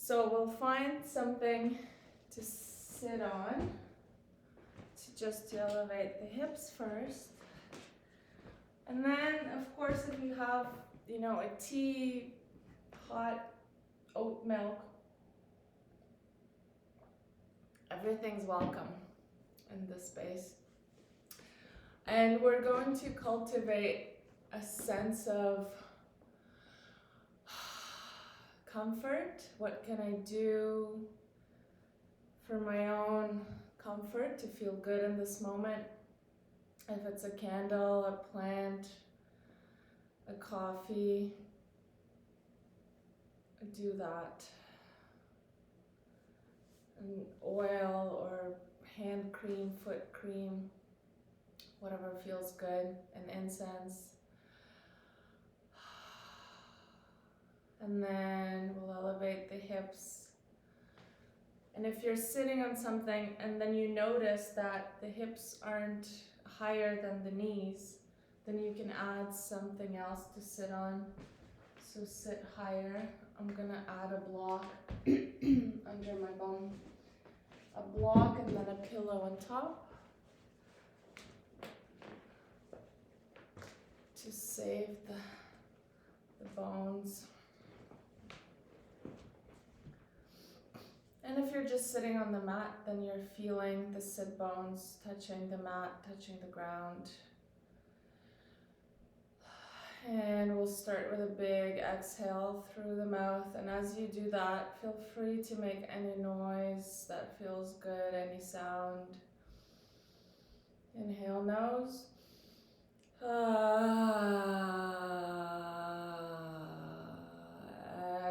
So we'll find something to sit on, to elevate the hips first. And then, of course, if you have, a tea, hot oat milk, everything's welcome in this space. And we're going to cultivate a sense of comfort. What can I do for my own comfort to feel good in this moment? If it's a candle, a plant, a coffee, do that. An oil or hand cream, foot cream, whatever feels good, an incense. And then we'll elevate the hips. And if you're sitting on something and then you notice that the hips aren't higher than the knees, then you can add something else to sit on. So sit higher. I'm gonna add a block under my bum. A block and then a pillow on top to save the bones. And if you're just sitting on the mat, then you're feeling the sit bones touching the mat, touching the ground. And we'll start with a big exhale through the mouth. And as you do that, feel free to make any noise that feels good, any sound. Inhale, nose.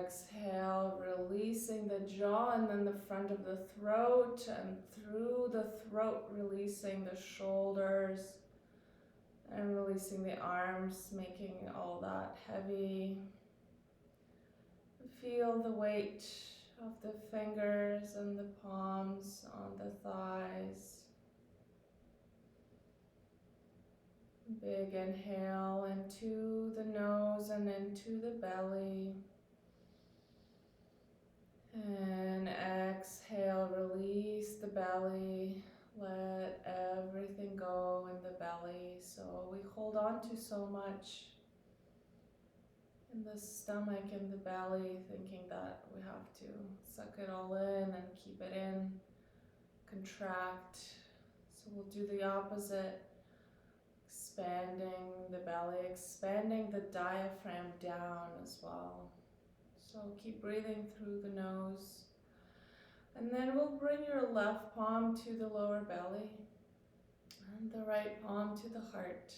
Exhale, releasing the jaw and then the front of the throat, and through the throat, releasing the shoulders and releasing the arms, making all that heavy. Feel the weight of the fingers and the palms on the thighs. Big inhale into the nose and into the belly. And exhale, release the belly. Let everything go in the belly. So we hold on to so much in the stomach and the belly, thinking that we have to suck it all in and keep it in, contract. So we'll do the opposite. Expanding the belly, expanding the diaphragm down as well. So keep breathing through the nose. And then we'll bring your left palm to the lower belly and the right palm to the heart.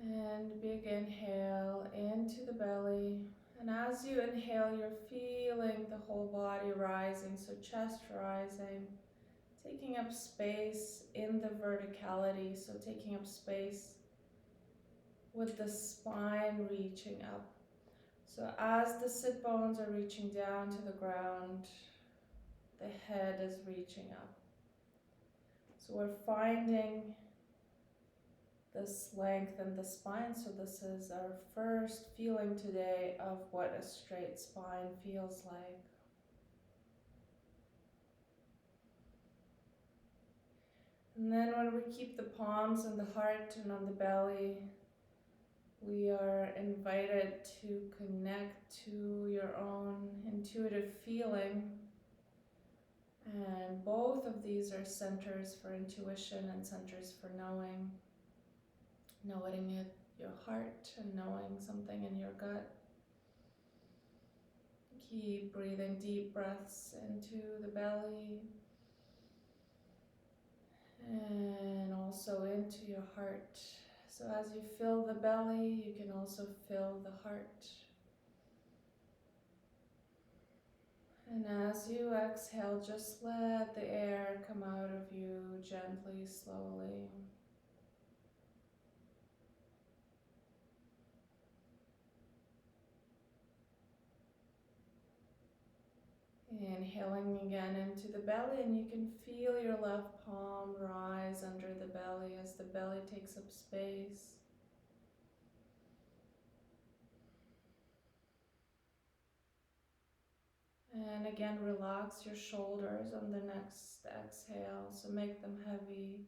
And big inhale into the belly. And as you inhale, you're feeling the whole body rising, so chest rising. Taking up space in the verticality, so taking up space with the spine reaching up. So as the sit bones are reaching down to the ground, the head is reaching up. So we're finding this length in the spine, so this is our first feeling today of what a straight spine feels like. And then when we keep the palms on the heart and on the belly, we are invited to connect to your own intuitive feeling. And both of these are centers for intuition and centers for knowing. Knowing it, your heart, and knowing something in your gut. Keep breathing deep breaths into the belly. And also into your heart. So as you fill the belly, you can also fill the heart. And as you exhale, just let the air come out of you gently, slowly. Inhaling again into the belly, and you can feel your left palm rise under the belly as the belly takes up space. And again, relax your shoulders on the next exhale, so make them heavy.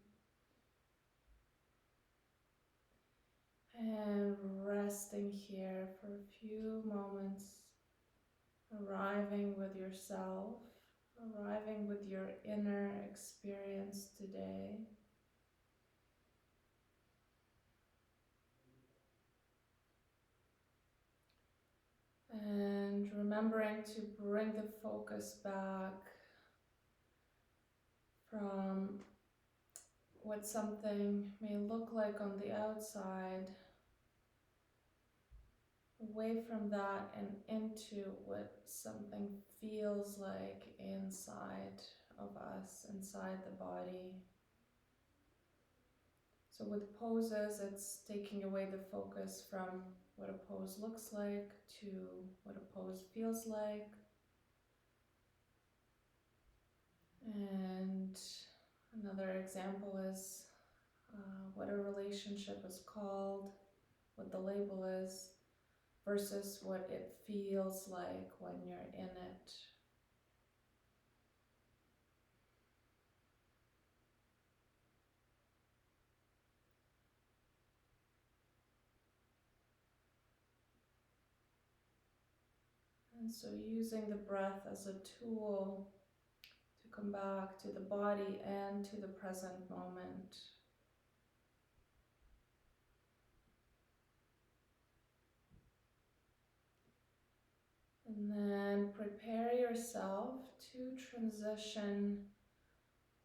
And resting here for a few moments, arriving with yourself, arriving with your inner experience today. And remembering to bring the focus back from what something may look like on the outside, away from that and into what something feels like inside of us, inside the body. So with poses, it's taking away the focus from what a pose looks like to what a pose feels like. And another example is what a relationship is called, what the label is, versus what it feels like when you're in it. And so using the breath as a tool to come back to the body and to the present moment. And then prepare yourself to transition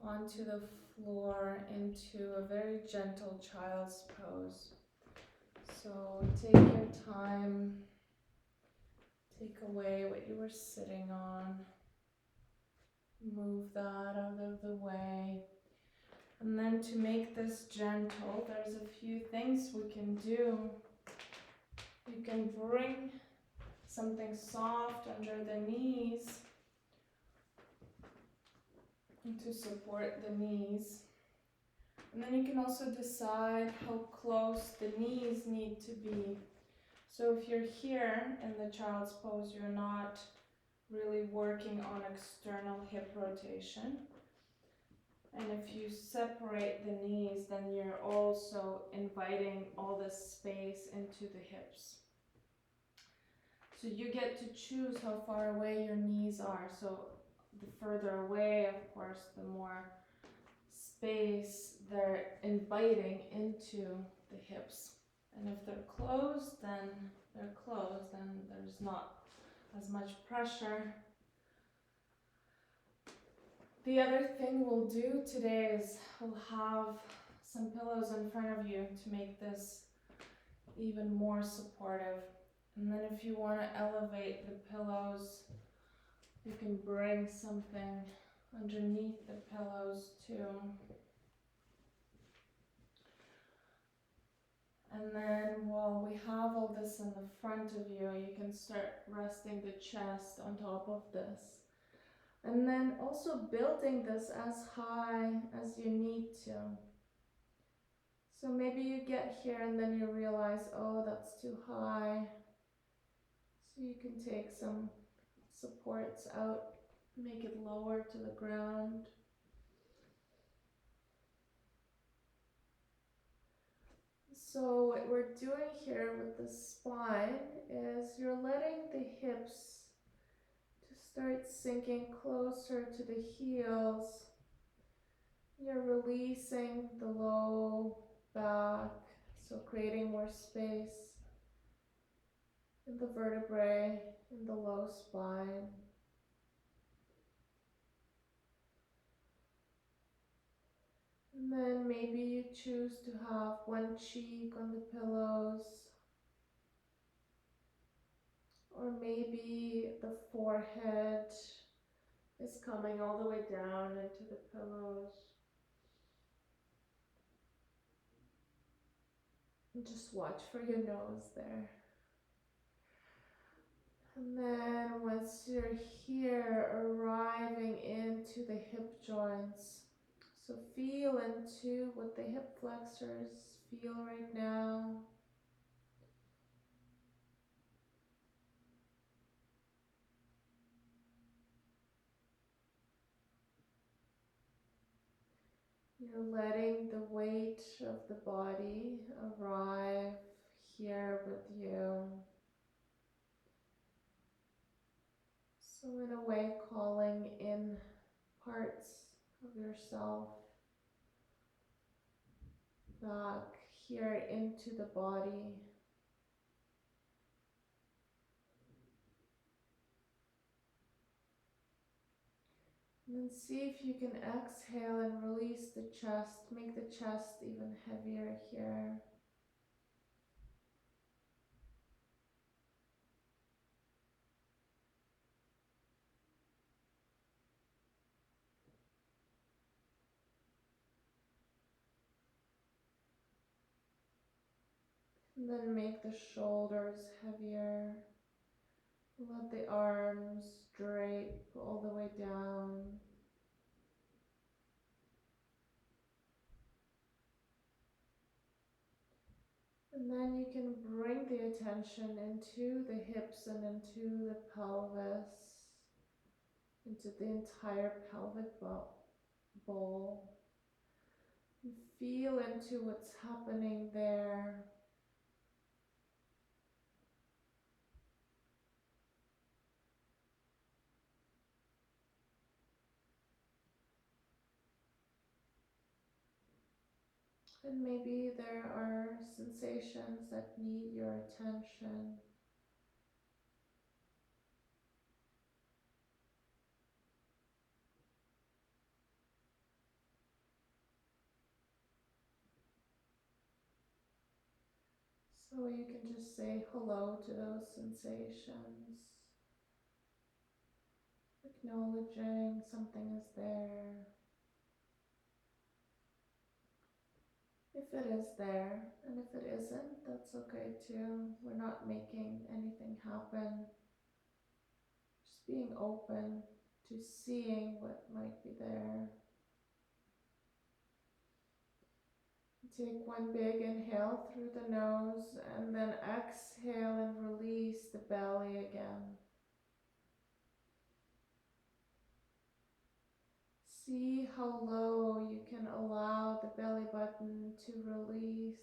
onto the floor into a very gentle child's pose. So take your time, take away what you were sitting on, move that out of the way. And then to make this gentle, there's a few things we can do. You can bring something soft under the knees to support the knees. And then you can also decide how close the knees need to be. So if you're here in the child's pose, you're not really working on external hip rotation. And if you separate the knees, then you're also inviting all this space into the hips. So you get to choose how far away your knees are. So the further away, of course, the more space they're inviting into the hips. And if they're closed, then they're closed, and there's not as much pressure. The other thing we'll do today is we'll have some pillows in front of you to make this even more supportive. And then if you want to elevate the pillows, you can bring something underneath the pillows too. And then while we have all this in the front of you, you can start resting the chest on top of this. And then also building this as high as you need to. So maybe you get here and then you realize, oh, that's too high. So you can take some supports out, make it lower to the ground. So what we're doing here with the spine is you're letting the hips to start sinking closer to the heels. You're releasing the low back, so creating more space in the vertebrae, in the low spine. And then maybe you choose to have one cheek on the pillows, or maybe the forehead is coming all the way down into the pillows. And just watch for your nose there. And then once you're here, arriving into the hip joints. So feel into what the hip flexors feel right now. You're letting the weight of the body arrive here with you. So in a way, calling in parts of yourself back here into the body. And then see if you can exhale and release the chest. Make the chest even heavier here. And then make the shoulders heavier. Let the arms drape all the way down. And then you can bring the attention into the hips and into the pelvis, into the entire pelvic bowl. And feel into what's happening there. And maybe there are sensations that need your attention. So you can just say hello to those sensations, acknowledging something is there. If it is there, and if it isn't, that's okay too. We're not making anything happen. Just being open to seeing what might be there. Take one big inhale through the nose and then exhale and release the belly again. See how low you can allow the belly button to release.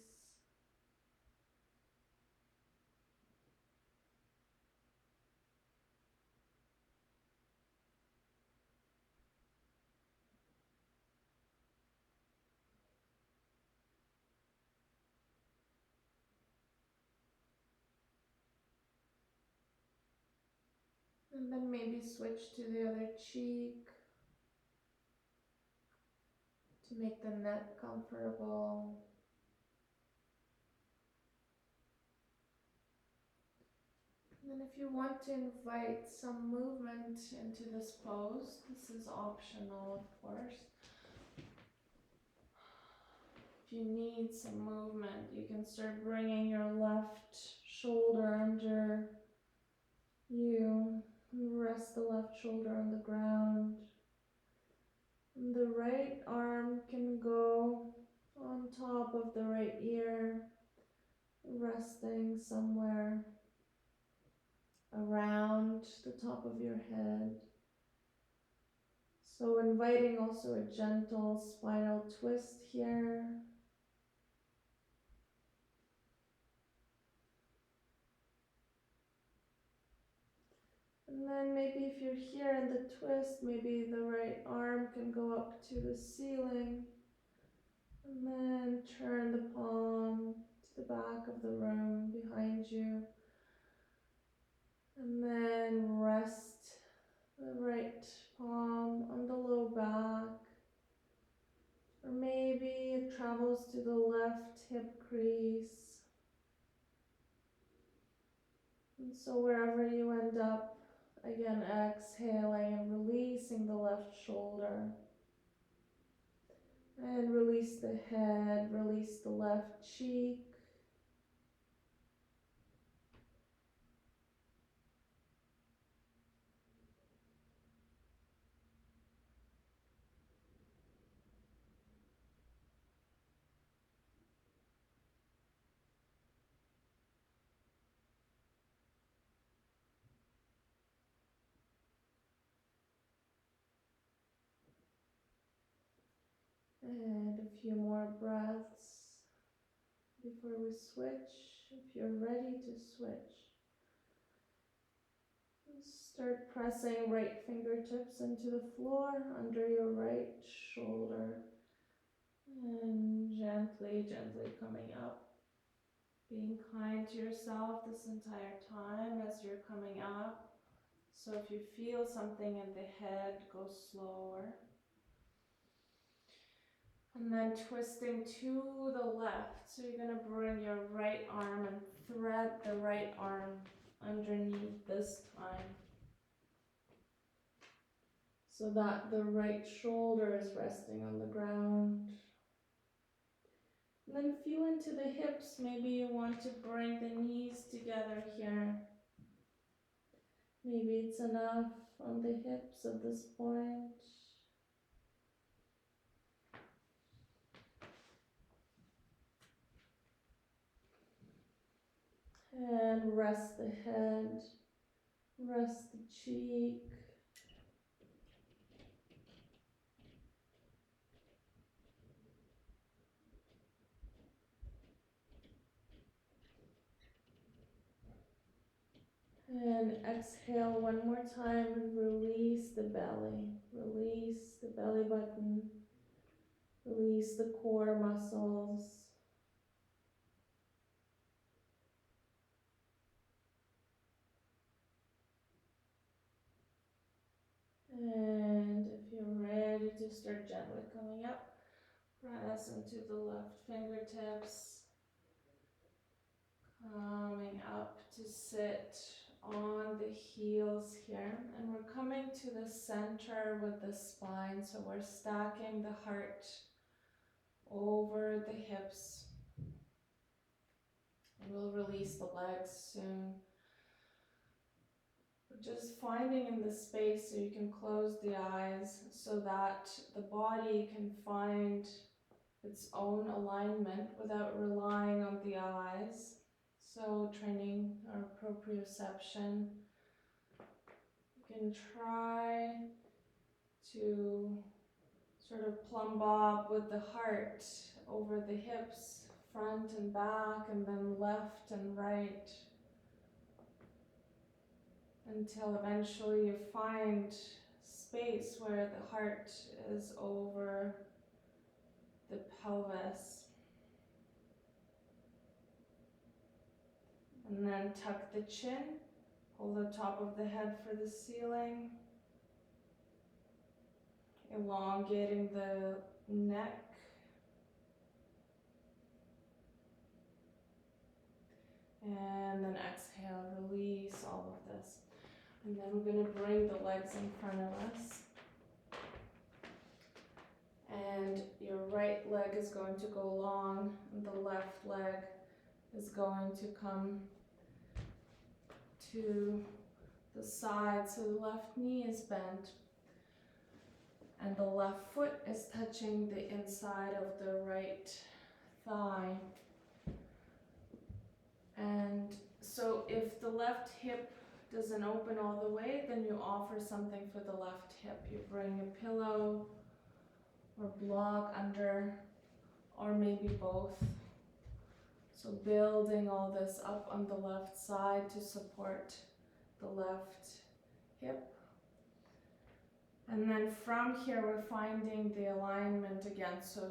And then maybe switch to the other cheek to make the neck comfortable. And then if you want to invite some movement into this pose, this is optional, of course. If you need some movement, you can start bringing your left shoulder under you. Rest the left shoulder on the ground. And the right arm can go on top of the right ear, resting somewhere around the top of your head. So inviting also a gentle spinal twist here. And then maybe if you're here in the twist, maybe the right arm can go up to the ceiling. And then turn the palm to the back of the room behind you. And then rest the right palm on the low back. Or maybe it travels to the left hip crease. And so wherever you end up, again exhaling and releasing the left shoulder. And release the head, release the left cheek. And a few more breaths before we switch. If you're ready to switch, start pressing right fingertips into the floor under your right shoulder and gently, gently coming up. Being kind to yourself this entire time as you're coming up. So if you feel something in the head, go slower. And then twisting to the left. So you're going to bring your right arm and thread the right arm underneath this time, so that the right shoulder is resting on the ground. And then feel into the hips. Maybe you want to bring the knees together here. Maybe it's enough on the hips at this point. And rest the head, rest the cheek. And exhale one more time and release the belly. Release the belly button. Release the core muscles. And if you're ready to start gently coming up, press into the left fingertips. Coming up to sit on the heels here. And we're coming to the center with the spine. So we're stacking the heart over the hips. And we'll release the legs soon. But just finding in the space so you can close the eyes so that the body can find its own alignment without relying on the eyes. So training our proprioception. You can try to sort of plumb bob with the heart over the hips, front and back, and then left and right, until eventually you find space where the heart is over the pelvis. And then tuck the chin, pull the top of the head for the ceiling, elongating the neck. And then exhale, release all of this. And then we're going to bring the legs in front of us. And your right leg is going to go long, and the left leg is going to come to the side. So the left knee is bent, and the left foot is touching the inside of the right thigh. And so if the left hip doesn't open all the way, then you offer something for the left hip. You bring a pillow or block under, or maybe both. So building all this up on the left side to support the left hip. And then from here we're finding the alignment again. So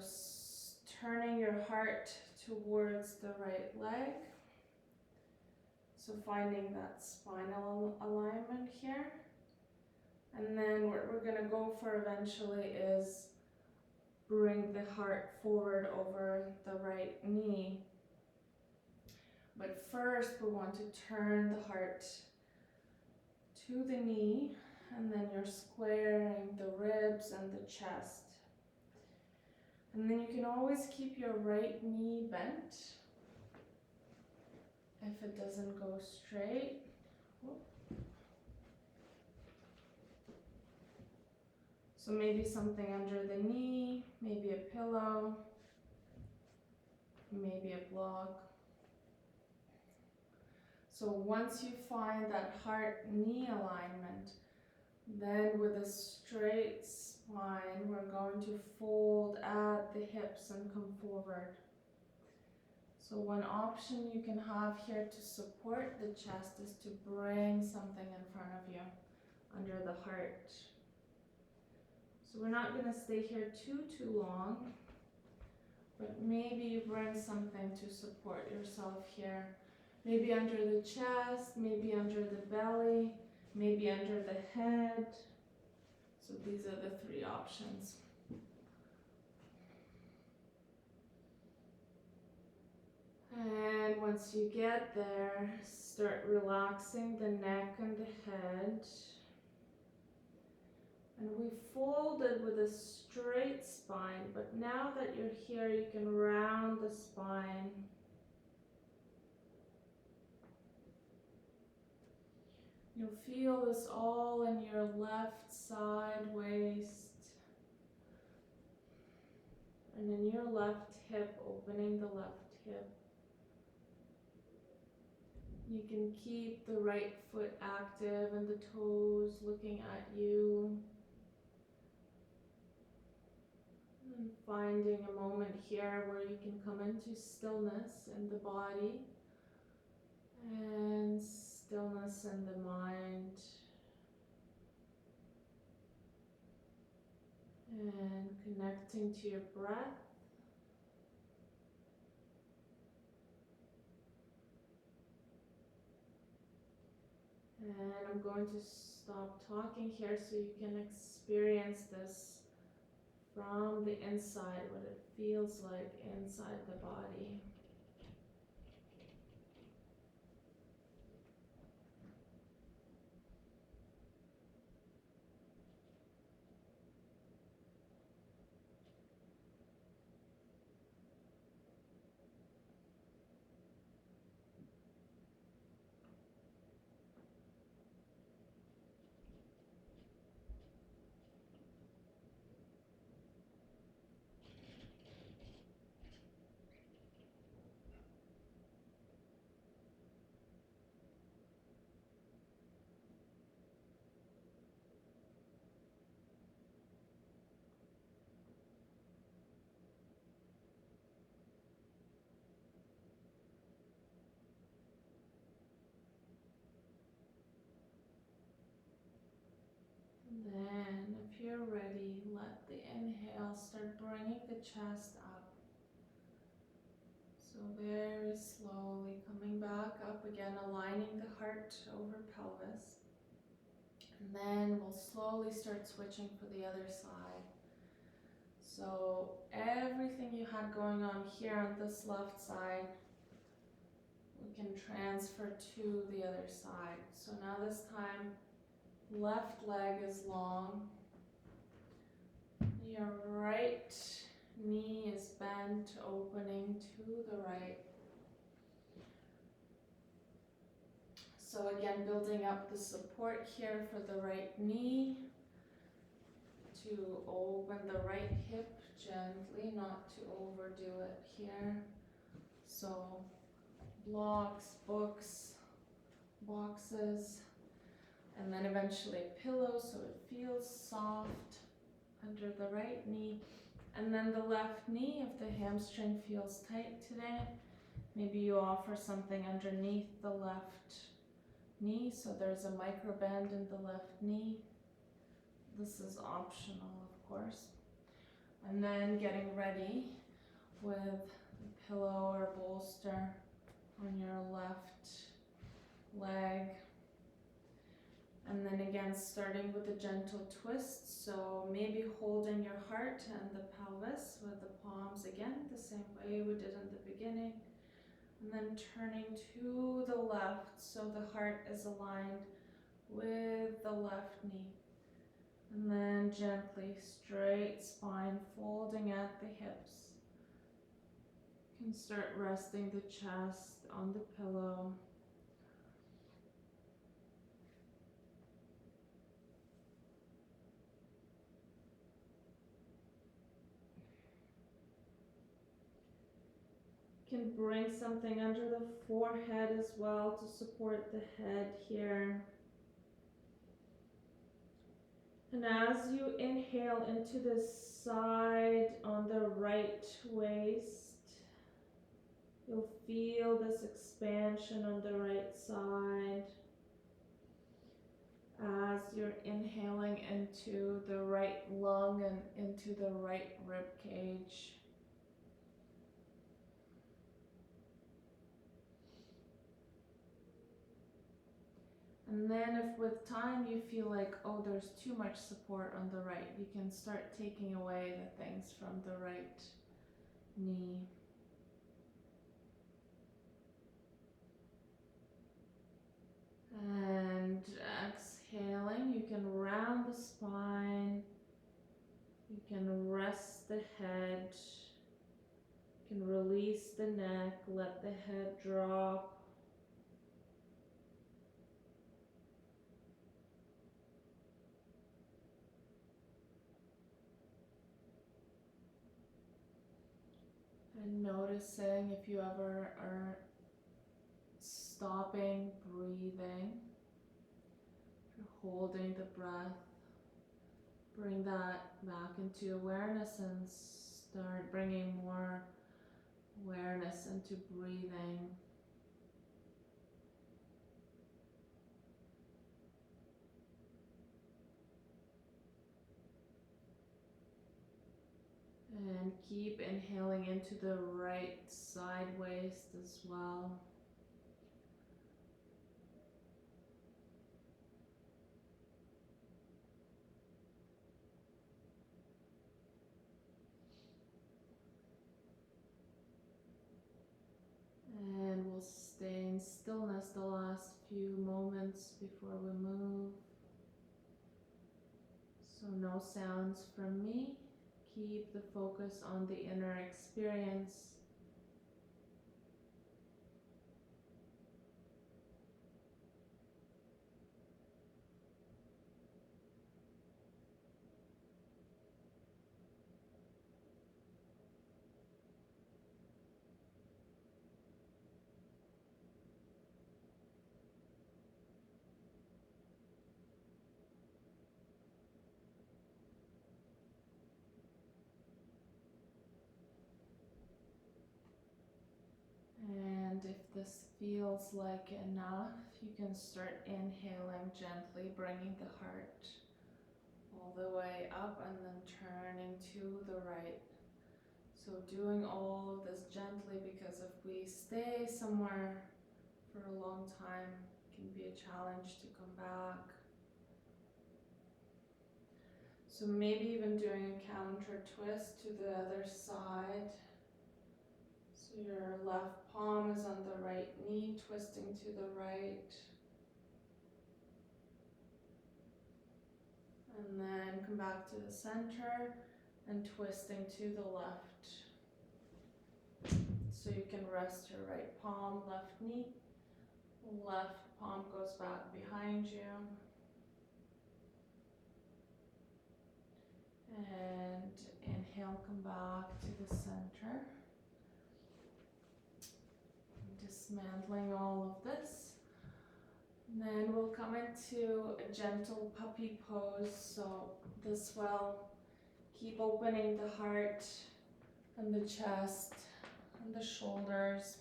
turning your heart towards the right leg. So finding that spinal alignment here. And then what we're going to go for eventually is bring the heart forward over the right knee. But first we want to turn the heart to the knee, and then you're squaring the ribs and the chest. And then you can always keep your right knee bent if it doesn't go straight. So maybe something under the knee, maybe a pillow, maybe a block. So once you find that heart-knee alignment, Then with a straight spine, we're going to fold at the hips and come forward. So one option you can have here to support the chest is to bring something in front of you, under the heart. So we're not going to stay here too long, but maybe you bring something to support yourself here. Maybe under the chest, maybe under the belly, maybe under the head. So these are the three options. And once you get there, start relaxing the neck and the head. And we folded with a straight spine, but now that you're here, you can round the spine. You'll feel this all in your left side waist and in your left hip, opening the left hip. You can keep the right foot active and the toes looking at you. And finding a moment here where you can come into stillness in the body and stillness in the mind. And connecting to your breath. And I'm going to stop talking here so you can experience this from the inside, what it feels like inside the body. Then, if you're ready, let the inhale start bringing the chest up. So very slowly coming back up again, aligning the heart over pelvis. And then we'll slowly start switching for the other side. So everything you had going on here on this left side, we can transfer to the other side. So now this time, left leg is long. Your right knee is bent, opening to the right. So again, building up the support here for the right knee to open the right hip gently, not to overdo it here. So blocks, books, boxes, and then eventually a pillow so it feels soft under the right knee. And then the left knee, if the hamstring feels tight today, maybe you offer something underneath the left knee, so there's a micro bend in the left knee. This is optional, of course. And then getting ready with a pillow or bolster on your left leg. And then again, starting with a gentle twist, so maybe holding your heart and the pelvis with the palms again, the same way we did in the beginning. And then turning to the left, so the heart is aligned with the left knee. And then gently, straight spine, folding at the hips. You can start resting the chest on the pillow. Can bring something under the forehead as well to support the head here. And as you inhale into the side on the right waist, you'll feel this expansion on the right side as you're inhaling into the right lung and into the right rib cage. And then if with time you feel like, oh, there's too much support on the right, you can start taking away the things from the right knee. And exhaling, you can round the spine, you can rest the head, you can release the neck, let the head drop. And noticing if you ever are stopping breathing, if you're holding the breath, bring that back into awareness and start bringing more awareness into breathing. And keep inhaling into the right side waist as well. And we'll stay in stillness the last few moments before we move. So no sounds from me. Keep the focus on the inner experience. And if this feels like enough, you can start inhaling gently, bringing the heart all the way up and then turning to the right. So doing all of this gently, because if we stay somewhere for a long time, it can be a challenge to come back. So maybe even doing a counter twist to the other side. So your left palm is on the right knee, twisting to the right. And then come back to the center and twisting to the left. So you can rest your right palm, left knee. Left palm goes back behind you. And inhale, come back to the center. Dismantling all of this. And then we'll come into a gentle puppy pose. So this will keep opening the heart and the chest and the shoulders.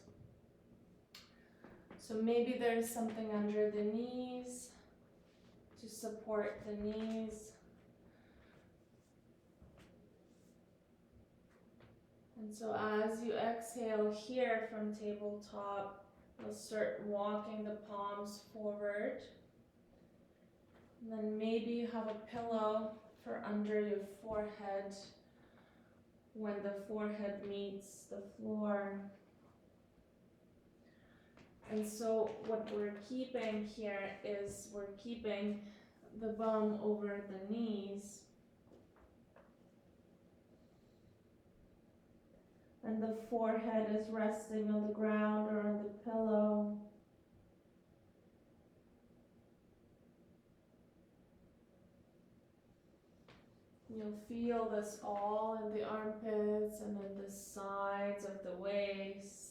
So maybe there's something under the knees to support the knees. And so as you exhale here from tabletop, you'll start walking the palms forward. And then maybe you have a pillow for under your forehead when the forehead meets the floor. And so what we're keeping here is we're keeping the bum over the knees. And the forehead is resting on the ground or on the pillow. You'll feel this all in the armpits and in the sides of the waist.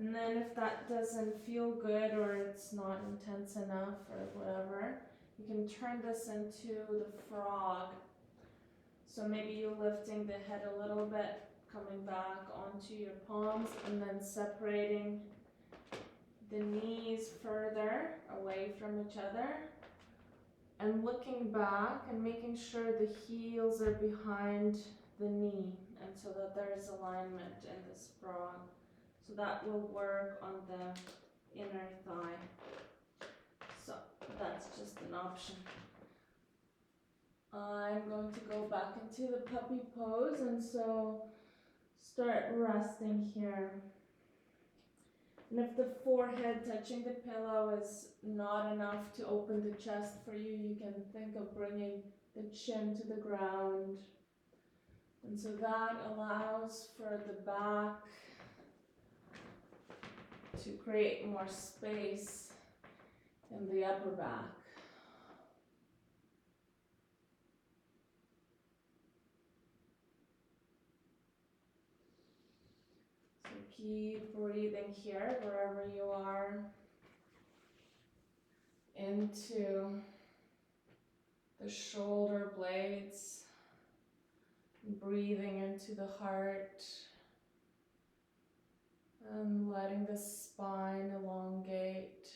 And then if that doesn't feel good or it's not intense enough or whatever, you can turn this into the frog. So maybe you're lifting the head a little bit, coming back onto your palms, and then separating the knees further away from each other. And looking back and making sure the heels are behind the knee, and so that there's alignment in this frog. So that will work on the inner thigh. So that's just an option. I'm going to go back into the puppy pose, and so start resting here. And if the forehead touching the pillow is not enough to open the chest for you, you can think of bringing the chin to the ground. And so that allows for the back to create more space in the upper back. So keep breathing here wherever you are into the shoulder blades, breathing into the heart, and letting the spine elongate.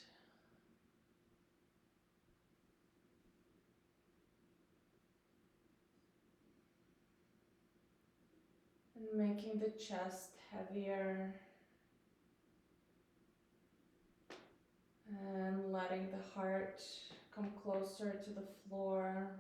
And making the chest heavier. And letting the heart come closer to the floor.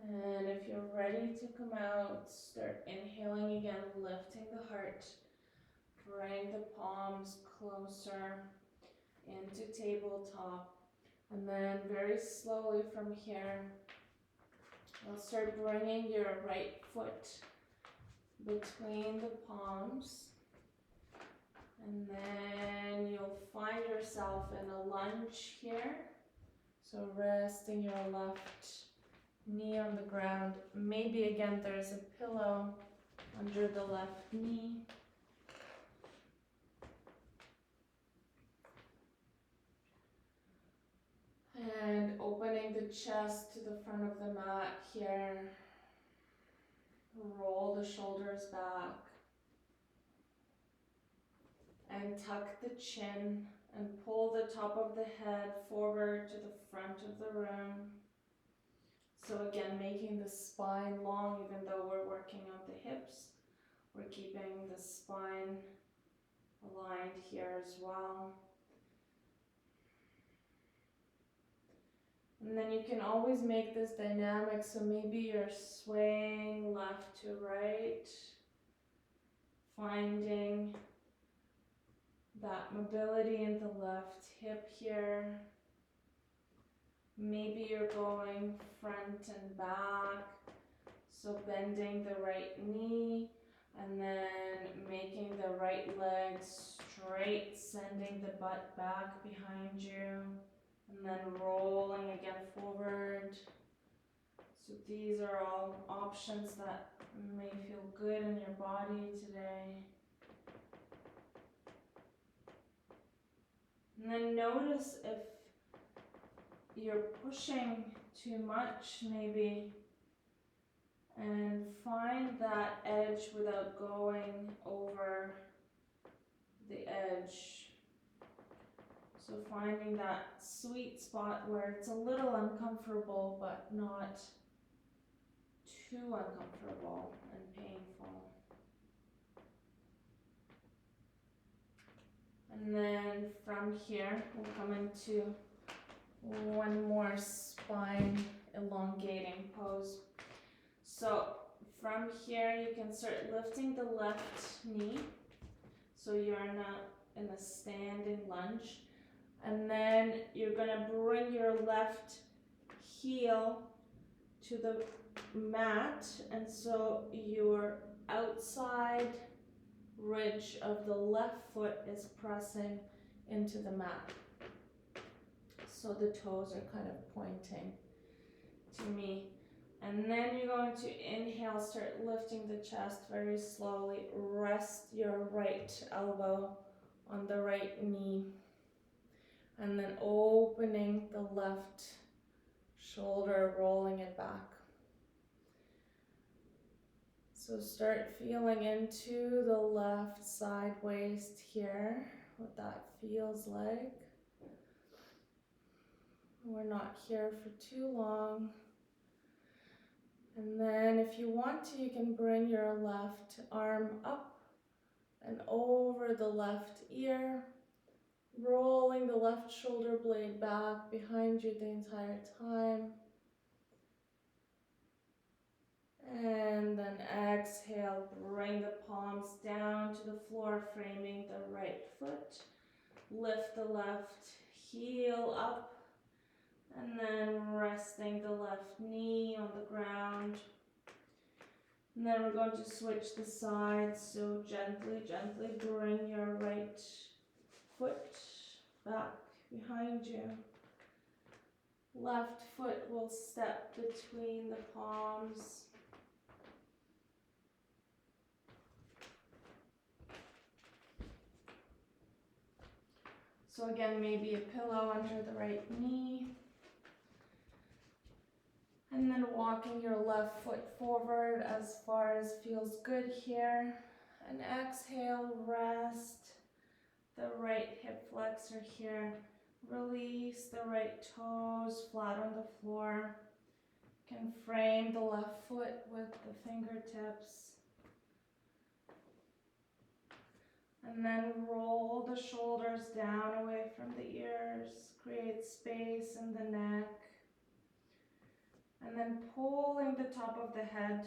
And if you're ready to come out, start inhaling again, lifting the heart. Bring the palms closer into tabletop. And then very slowly from here, you'll start bringing your right foot between the palms. And then you'll find yourself in a lunge here. So resting your left knee on the ground. Maybe again there's a pillow under the left knee. And opening the chest to the front of the mat here. Roll the shoulders back. And tuck the chin and pull the top of the head forward to the front of the room. So again, making the spine long, even though we're working on the hips, we're keeping the spine aligned here as well. And then you can always make this dynamic, so maybe you're swaying left to right, finding that mobility in the left hip here. Maybe you're going front and back, so bending the right knee and then making the right leg straight, sending the butt back behind you, and then rolling again forward. So these are all options that may feel good in your body today. And then notice if you're pushing too much maybe, and find that edge without going over the edge. So finding that sweet spot where it's a little uncomfortable but not too uncomfortable and painful. And then from here, we'll come into one more spine elongating pose. So from here, you can start lifting the left knee. So you're in a standing lunge. And then you're gonna bring your left heel to the mat. And so your outside ridge of the left foot is pressing into the mat. So the toes are kind of pointing to me. And then you're going to inhale, start lifting the chest very slowly. Rest your right elbow on the right knee. And then opening the left shoulder, rolling it back. So start feeling into the left side waist here, what that feels like. We're not here for too long. And then if you want to, you can bring your left arm up and over the left ear, rolling the left shoulder blade back behind you the entire time. And then exhale, bring the palms down to the floor, framing the right foot. Lift the left heel up, and then resting the left knee on the ground. And then we're going to switch the sides, so gently, gently bring your right foot back behind you. Left foot will step between the palms. So again, maybe a pillow under the right knee. And then walking your left foot forward as far as feels good here. And exhale, rest the right hip flexor here. Release the right toes flat on the floor. You can frame the left foot with the fingertips. And then roll the shoulders down away from the ears. Create space in the neck. And then pulling the top of the head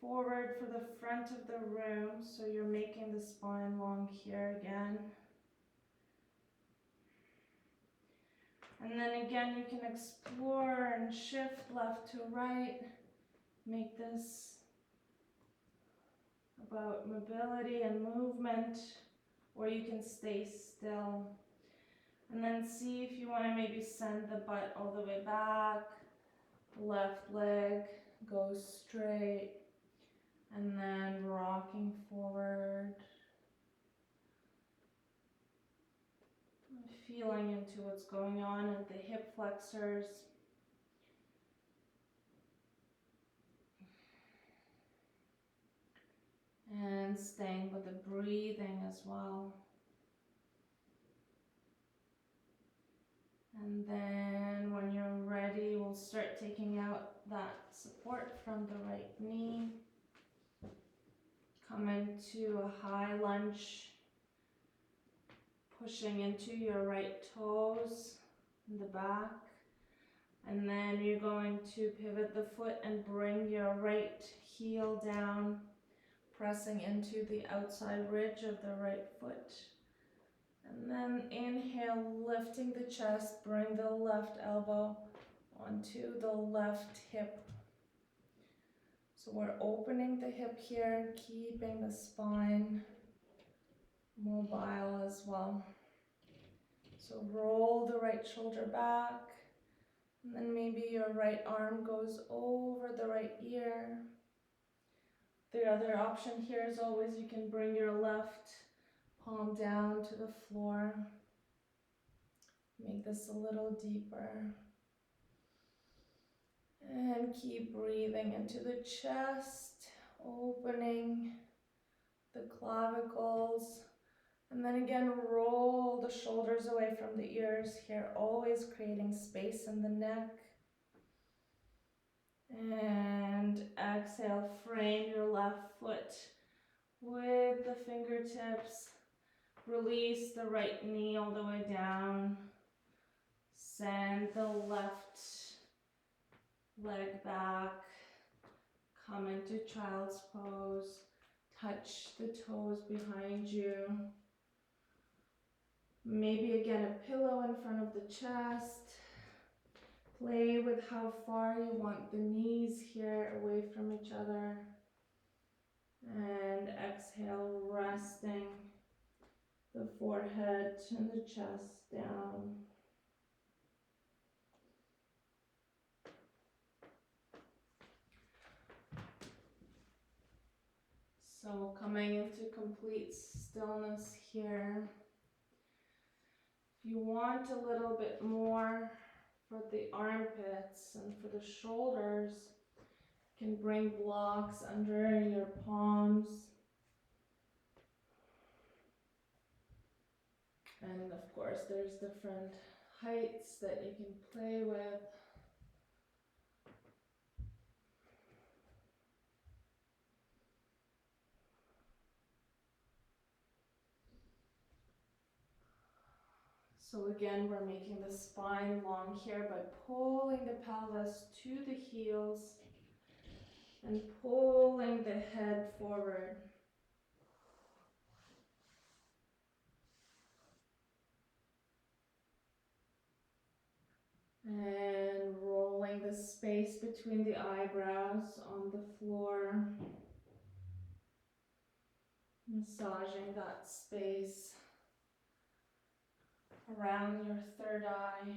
forward for the front of the room. So you're making the spine long here again. And then again, you can explore and shift left to right. Make this about mobility and movement, or you can stay still. And then see if you want to maybe send the butt all the way back. Left leg goes straight. And then rocking forward. Feeling into what's going on at the hip flexors. And staying with the breathing as well. And then when you're ready, we'll start taking out that support from the right knee. Come into a high lunge, pushing into your right toes in the back. And then you're going to pivot the foot and bring your right heel down, pressing into the outside ridge of the right foot. And then inhale, lifting the chest, bring the left elbow onto the left hip. So we're opening the hip here, keeping the spine mobile as well. So roll the right shoulder back, and then maybe your right arm goes over the right ear. The other option here is always you can bring your left palm down to the floor. Make this a little deeper. And keep breathing into the chest, opening the clavicles. And then again, roll the shoulders away from the ears here, always creating space in the neck. And exhale, frame your left foot with the fingertips. Release the right knee all the way down. Send the left leg back. Come into child's pose. Touch the toes behind you. Maybe again a pillow in front of the chest. Play with how far you want the knees here away from each other. And exhale, resting the forehead and the chest down. So coming into complete stillness here. If you want a little bit more for the armpits and for the shoulders, you can bring blocks under your palms. And of course, there's different heights that you can play with. So again, we're making the spine long here by pulling the pelvis to the heels and pulling the head forward. And rolling the space between the eyebrows on the floor. Massaging that space around your third eye.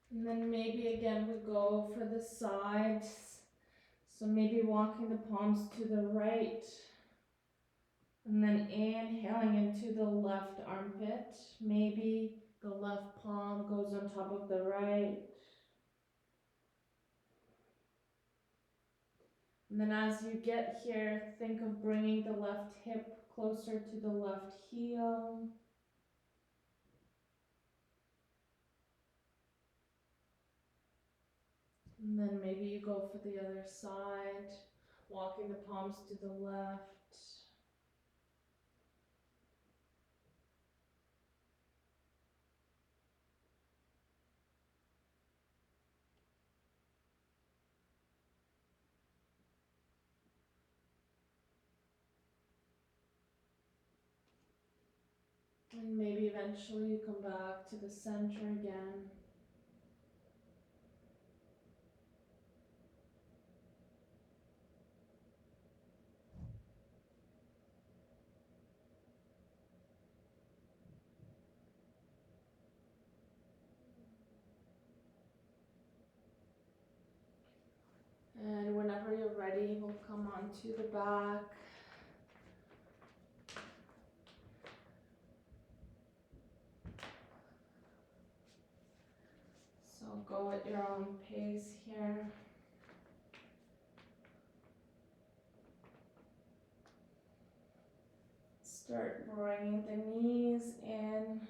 And then maybe again we go for the sides. So maybe walking the palms to the right. And then inhaling into the left armpit. Maybe the left palm goes on top of the right. And then as you get here, think of bringing the left hip closer to the left heel. And then maybe you go for the other side, walking the palms to the left. And maybe eventually you come back to the center again. And whenever you're ready, we'll come onto the back. So go at your own pace here. Start bringing the knees in,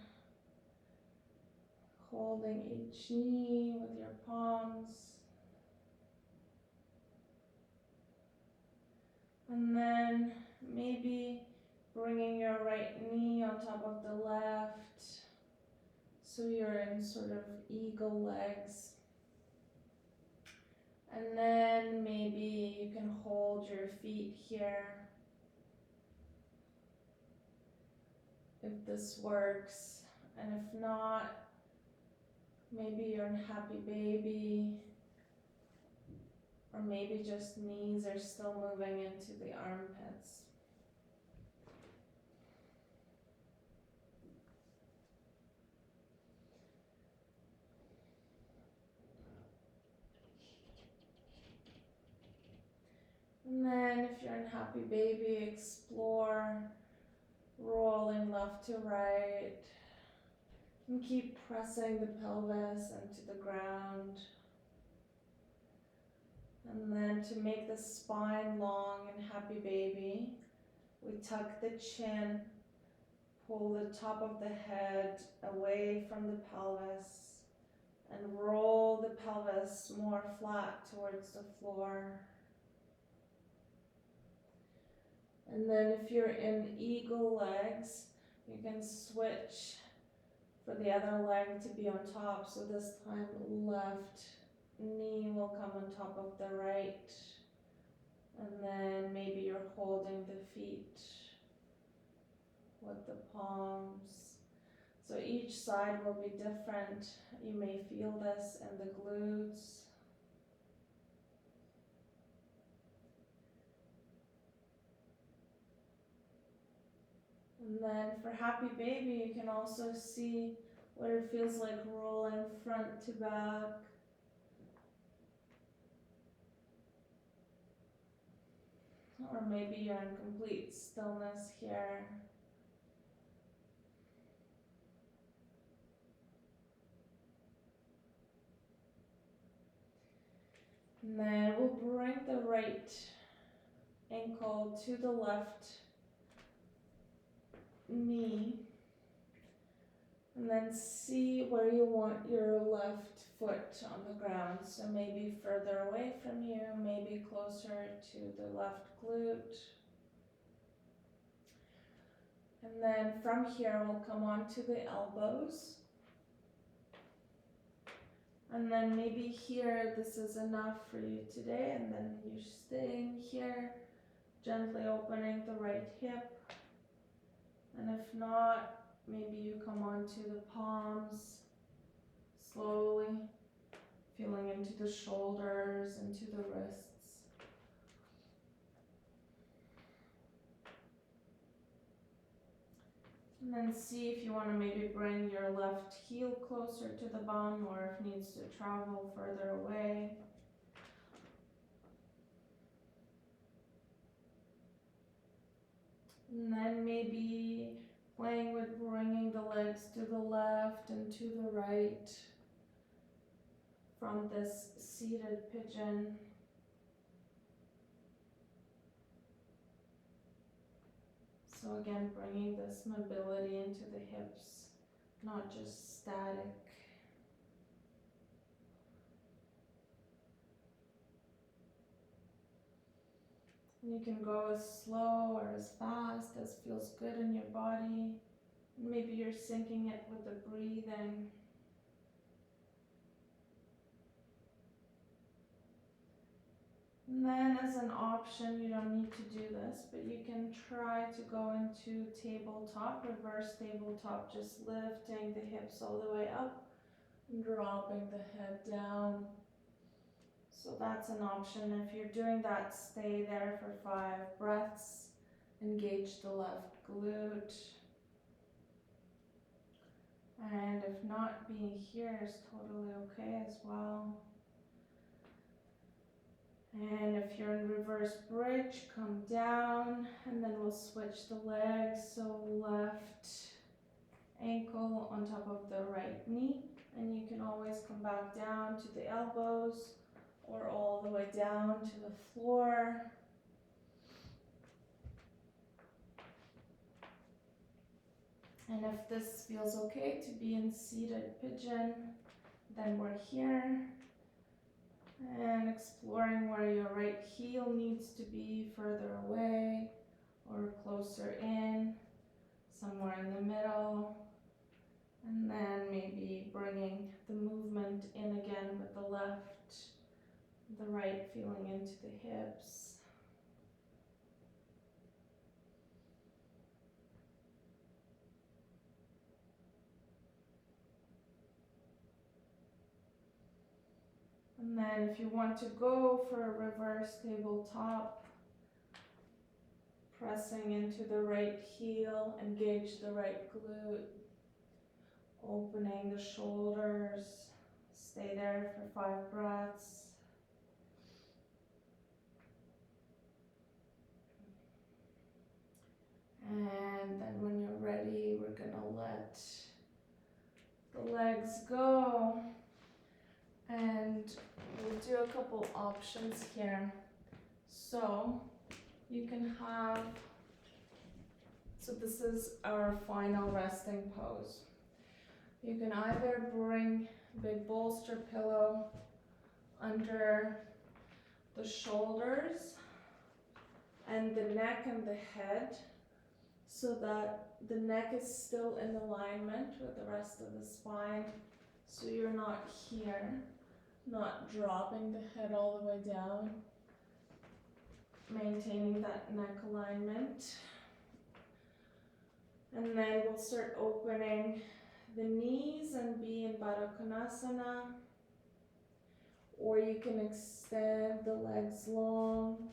holding each knee with your palms. And then maybe bringing your right knee on top of the left, so you're in sort of eagle legs. And then maybe you can hold your feet here, if this works. And if not, maybe you're in happy baby, or maybe just knees are still moving into the armpits. And then if you're in happy baby, explore rolling left to right. And keep pressing the pelvis into the ground. And then to make the spine long and happy baby, we tuck the chin, pull the top of the head away from the pelvis, and roll the pelvis more flat towards the floor. And then if you're in eagle legs, you can switch for the other leg to be on top. So this time left knee will come on top of the right. And then maybe you're holding the feet with the palms. So each side will be different. You may feel this in the glutes. And then for happy baby, you can also see what it feels like rolling front to back. Or maybe you're in complete stillness here. And then we'll bring the right ankle to the left knee. And then see where you want your left foot on the ground. So maybe further away from you, maybe closer to the left glute. And then from here, we'll come on to the elbows. And then maybe here, this is enough for you today. And then you're staying here, gently opening the right hip. And if not, maybe you come onto the palms, slowly, feeling into the shoulders, into the wrists. And then see if you want to maybe bring your left heel closer to the bum or if needs to travel further away. And then maybe playing with bringing the legs to the left and to the right from this seated pigeon. So again, bringing this mobility into the hips, not just static. And you can go as slow or as fast as feels good in your body. Maybe you're syncing it with the breathing. And then as an option, you don't need to do this, but you can try to go into tabletop, reverse tabletop, just lifting the hips all the way up and dropping the head down. So that's an option. If you're doing that, stay there for 5 breaths. Engage the left glute. And if not, being here is totally okay as well. And if you're in reverse bridge, come down, and then we'll switch the legs. So left ankle on top of the right knee, and you can always come back down to the elbows or all the way down to the floor. And if this feels okay to be in seated pigeon, then we're here. And exploring where your right heel needs to be, further away or closer in, somewhere in the middle. And then maybe bringing the movement in again with the left, the right feeling into the hips. And then if you want to go for a reverse tabletop, pressing into the right heel, engage the right glute, opening the shoulders, stay there for 5 breaths. And then when you're ready, we're gonna let the legs go. And we'll do do a couple options here. So you can have, so this is our final resting pose. You can either bring a big bolster pillow under the shoulders and the neck and the head, so that the neck is still in alignment with the rest of the spine, so you're not here, not dropping the head all the way down, maintaining that neck alignment. And then we'll start opening the knees and be in Baddha Konasana, or you can extend the legs long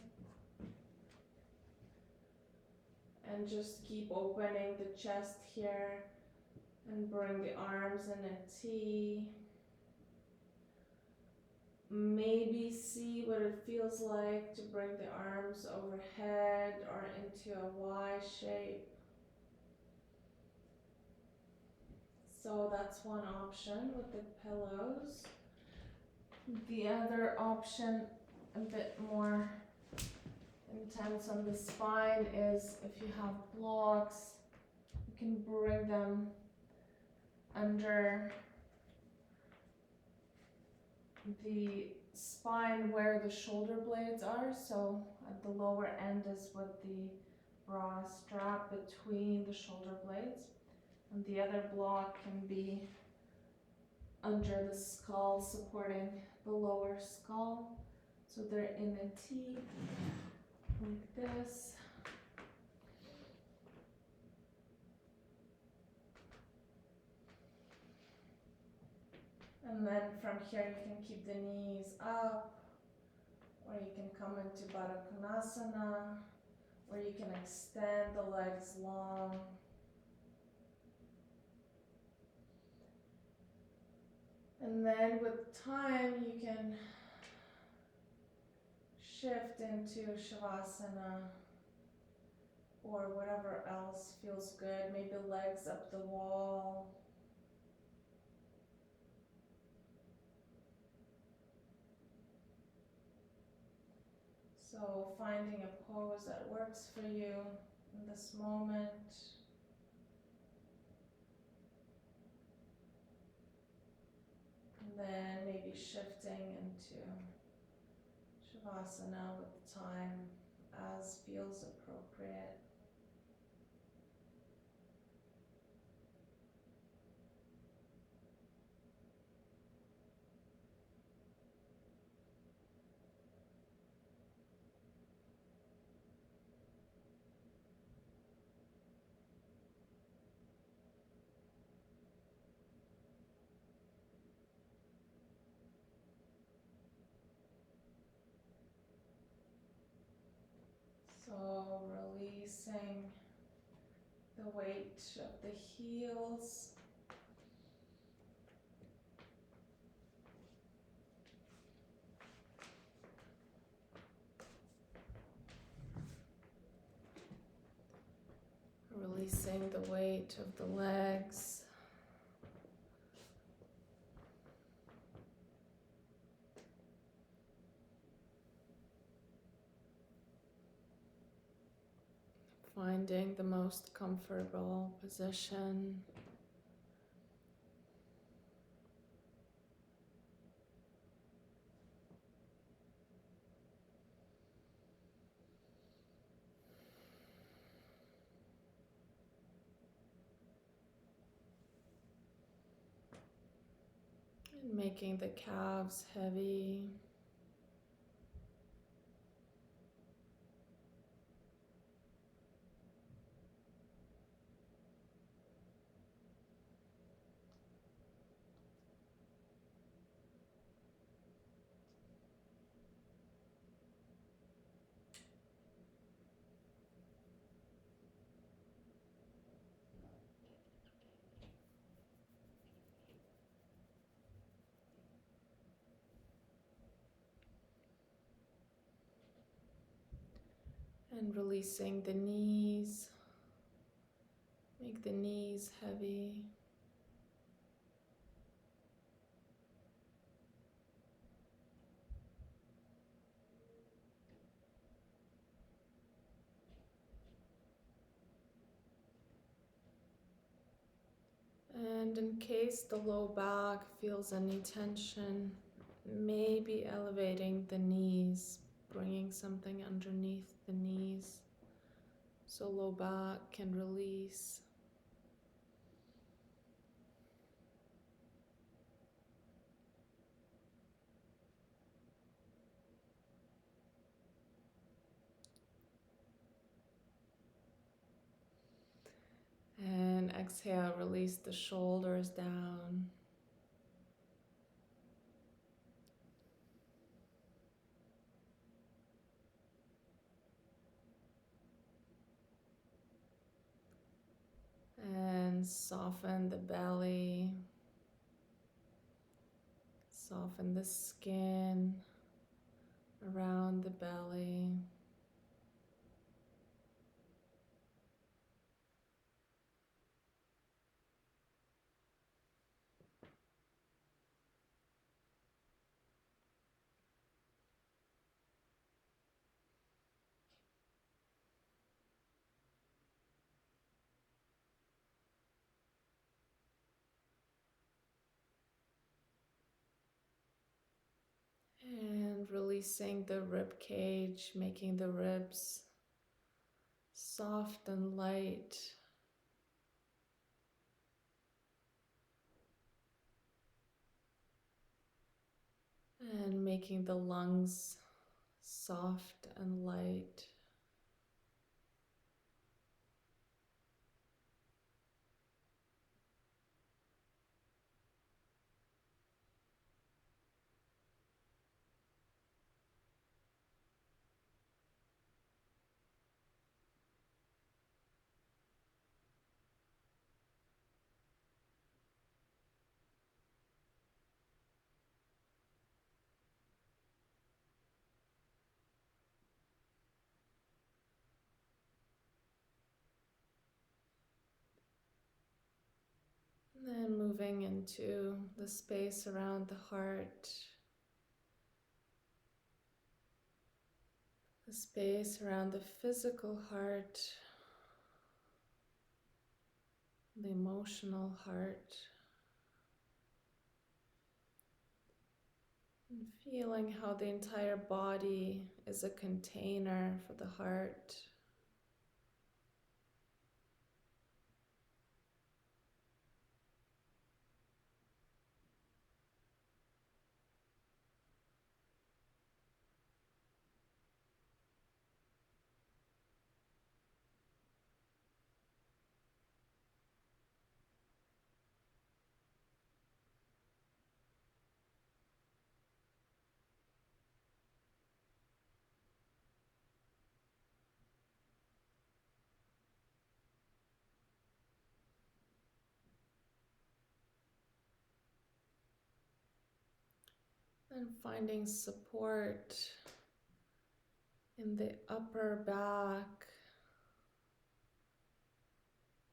and just keep opening the chest here and bring the arms in a T. Maybe see what it feels like to bring the arms overhead or into a Y shape. So that's one option with the pillows. The other option, a bit more intense on the spine, is if you have blocks, you can bring them under the spine where the shoulder blades are. So at the lower end is with the bra strap between the shoulder blades. And the other block can be under the skull, supporting the lower skull. So they're in a T, like this. And then from here you can keep the knees up, or you can come into Baddha Konasana, or you can extend the legs long. And then with time you can shift into shavasana or whatever else feels good. Maybe legs up the wall. So finding a pose that works for you in this moment. And then maybe shifting into shavasana with time as feels appropriate. So releasing the weight of the heels. Releasing the weight of the legs. Finding the most comfortable position. And making the calves heavy. And releasing the knees. Make the knees heavy. And in case the low back feels any tension, maybe elevating the knees, bringing something underneath the knees so low back can release. And exhale, release the shoulders down. And soften the belly, soften the skin around the belly. And releasing the rib cage, making the ribs soft and light. And making the lungs soft and light. And then moving into the space around the heart, the space around the physical heart, the emotional heart, and feeling how the entire body is a container for the heart. And finding support in the upper back,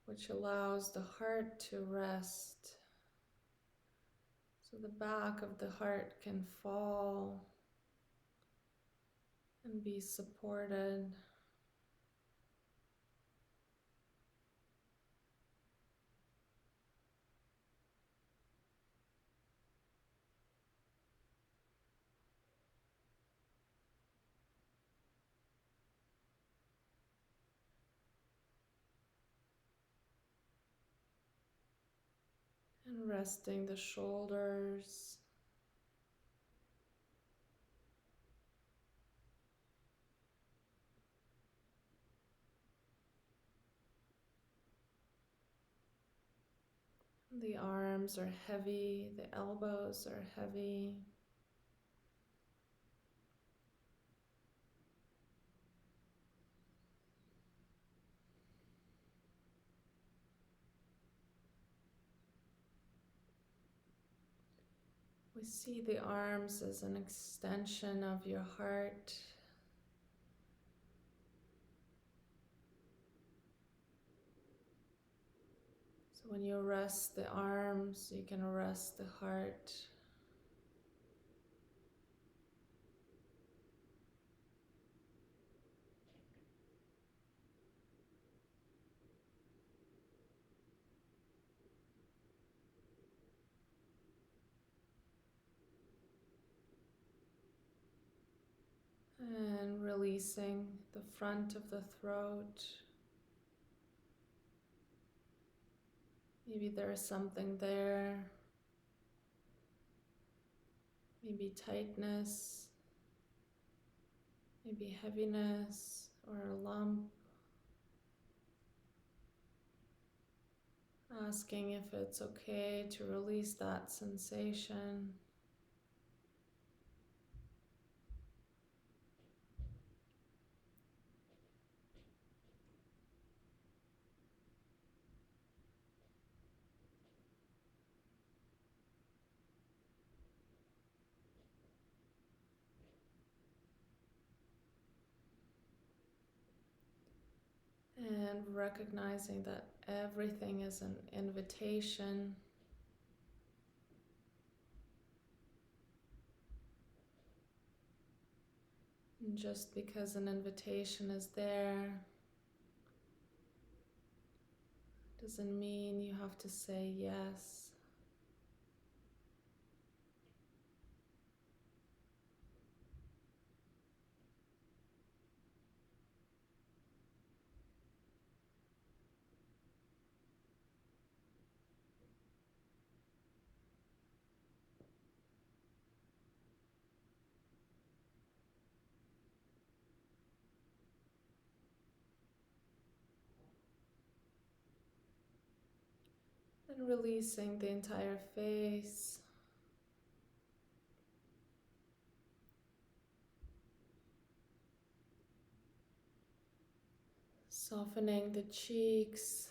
which allows the heart to rest. So the back of the heart can fall and be supported. And resting the shoulders. The arms are heavy, the elbows are heavy. We see the arms as an extension of your heart. So when you rest the arms, you can rest the heart. And releasing the front of the throat. Maybe there's something there. Maybe tightness, maybe heaviness or a lump. Asking if it's okay to release that sensation. And recognizing that everything is an invitation. And just because an invitation is there doesn't mean you have to say yes. And releasing the entire face. Softening the cheeks,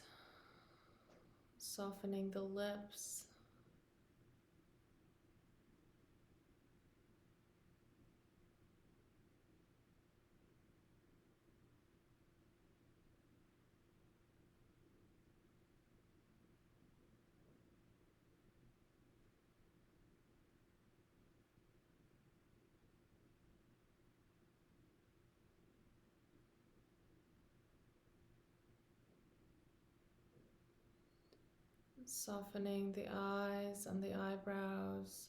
softening the lips. Softening the eyes and the eyebrows.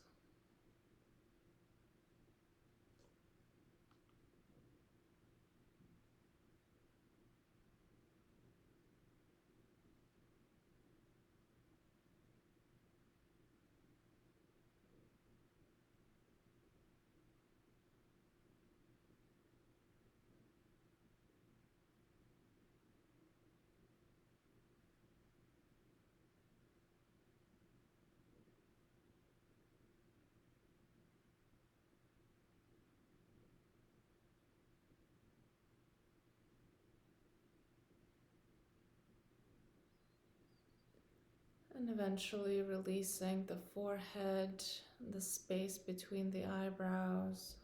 And eventually releasing the forehead, the space between the eyebrows.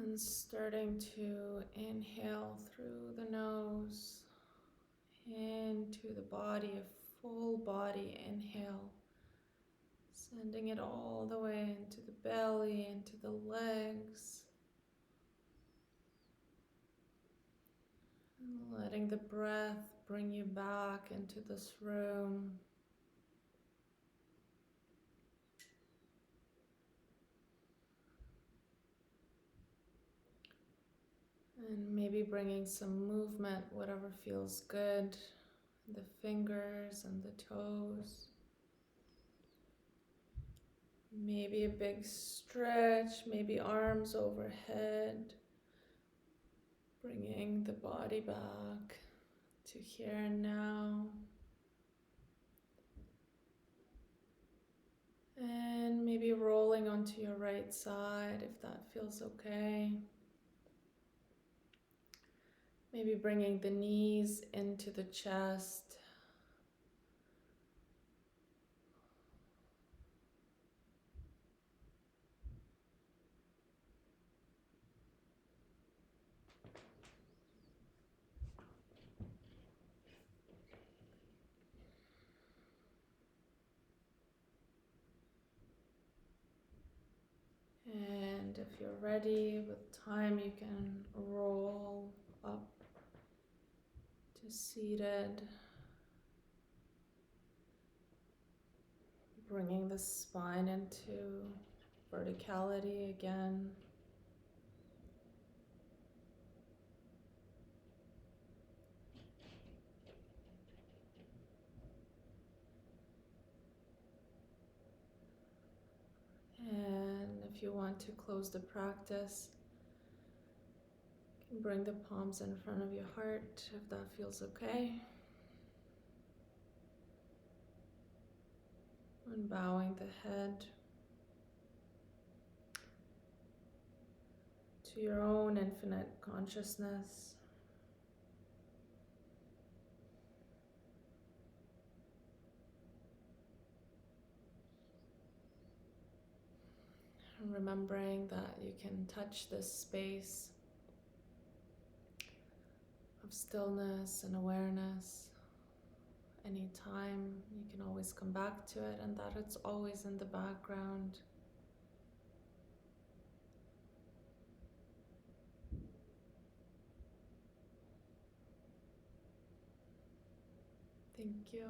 And starting to inhale through the nose into the body, a full body inhale, sending it all the way into the belly, into the legs, and letting the breath bring you back into this room. And maybe bringing some movement, whatever feels good, the fingers and the toes. Maybe a big stretch, maybe arms overhead, bringing the body back to here and now. And maybe rolling onto your right side if that feels okay. Maybe bringing the knees into the chest. And if you're ready, with time you can roll up to seated, bringing the spine into verticality again. And if you want to close the practice, you can bring the palms in front of your heart if that feels okay. And bowing the head to your own infinite consciousness. And remembering that you can touch this space of stillness and awareness anytime. You can always come back to it, and that it's always in the background. Thank you.